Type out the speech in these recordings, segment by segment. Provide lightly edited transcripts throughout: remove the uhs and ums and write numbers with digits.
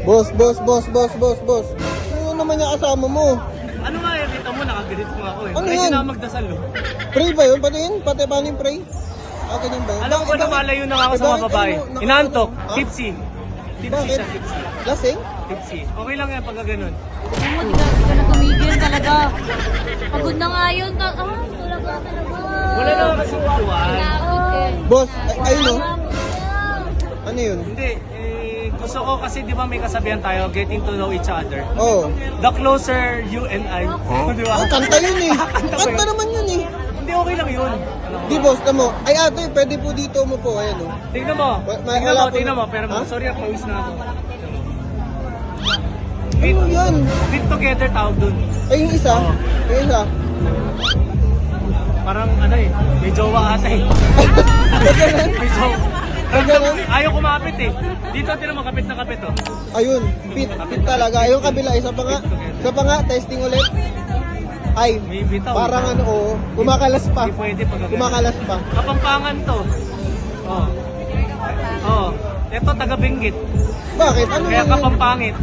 Boss. Ano naman yung kasama mo? Ano nga yung kita mo, nakaganit mo ako eh. Ano Pwede yan? na magdasal oh. Pray ba yun? Pati yun? Pati paano yung pray? Ah, ganyan ba yun? Alam ko na malayo na ako sa mga babae. Inantok, tipsy. Tipsy Bakit? siya, tipsy. Lasing? Tipsy. Okay lang yan pagka ganun. Alam mo, di ka na tumigil talaga. Pagod na nga yun. Tulog ka talaga. Wala naman kasi kukuhan. Nakakot eh. Boss, ayun o. Ano yun? Hindi, gusto ko kasi di ba may kasabihan tayo, getting to know each other. Oo. The closer you and I. Di ba? Oh, kanta yun eh. Kanta ba Kanta yun? naman yun eh. Hindi, okay lang yun. Di boss, tamo. Ay ate, pwede po dito mo po. Ayan o. Tingnan mo. Wala po- Tingnan mo. Pero Ha? sorry, pawis na ako. Ano yan? Fit together tawag dun. Ay, yung isa. Oo. Yung isa. Parang ano eh, may jowa ata eh. May jowa. Ganun? Ayaw kumapit eh. Dito tinan mo, kapit na kapit oh. Ayun, fit talaga. Yung kabila, isa pa nga, testing ulit. Ay, May bitaw. parang ano, oo, kumakalas pa. Hindi pwede pag Kumakalas pa. Kapampangan to. Oh. Oh. Ito taga Benguet. Bakit? Ano Kaya yun? kapampangit.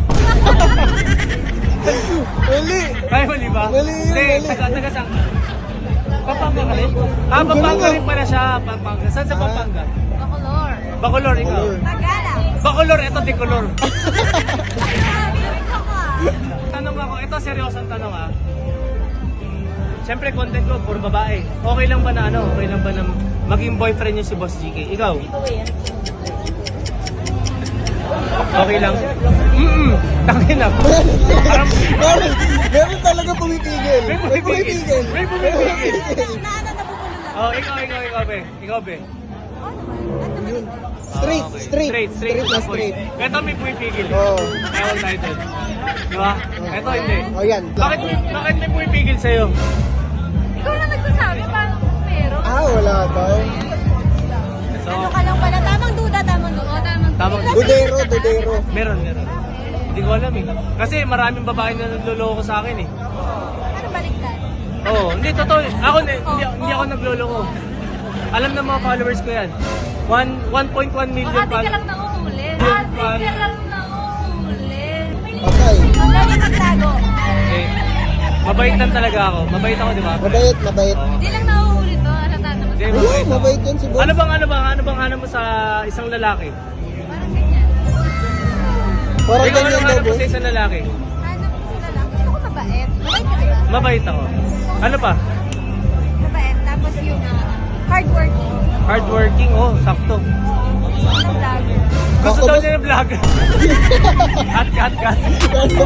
Mali. Kaya mali ba? Mali yun, Hindi, mali. taga saan? Pampanga ka rin? Ah, Pampanga rin pala siya. Pampanga. Saan sa Pampanga? Bacolor. Bacolor, ikaw. Bacolor. Tagala. Bacolor, ito Decolor. Tanong ako, ito seryosong tanong ah. Siyempre content ko puro babae. Okay lang ba na ano? Okay lang ba na maging boyfriend niyo si Boss GK? Ikaw? Okay lang? Tangin na. Parang Meron talaga pumipigil. May pumipigil. May pumipigil. Naano, Oh, nabubulol lang. ikaw be. Ikaw be. Yun. Ah, Straight okay. Straight na straight. Ito may pumipigil. Oo. Ewan title. Di ba? Ito hindi. Oh, yan. Bakit may pumipigil sa'yo? Ikaw na nagsasabi, paano kung meron? Ah, wala daw. So, Ano ka lang pala? Tamang duda. Tamang Dudero. meron. Hindi ko alam eh. Kasi maraming babae na nagloloko sa akin eh. Ano baliktad? Oo, hindi totoo. Ako hindi ako nagloloko. Alam ng mga followers ko yan. 1.1 million Baka di ka followers. lang nauhuli. Yun, Di ka lang nauhuli. Okay. Lagi magtago. Okay. Mabait lang talaga ako. Mabait ako, di ba? Mabait. Hindi lang nauhuli to. Halata naman Hindi, sa Wala, mabait ako. mabait yan si boss. Ano bang hanap mo sa isang lalaki? parang ganyan. Parang Ikaw, ganyan anong daw, hanap mo boss. sa isang lalaki? Hanap ko sila lang. Gusto ko mabait. Mabait ka ba? Mabait ako. Ano pa? Mabait. Tapos yung hardworking. Hardworking, oh, sakto. Ano vlogger. Gusto Ako, daw boss. niya ng vlog. Cut. Ano?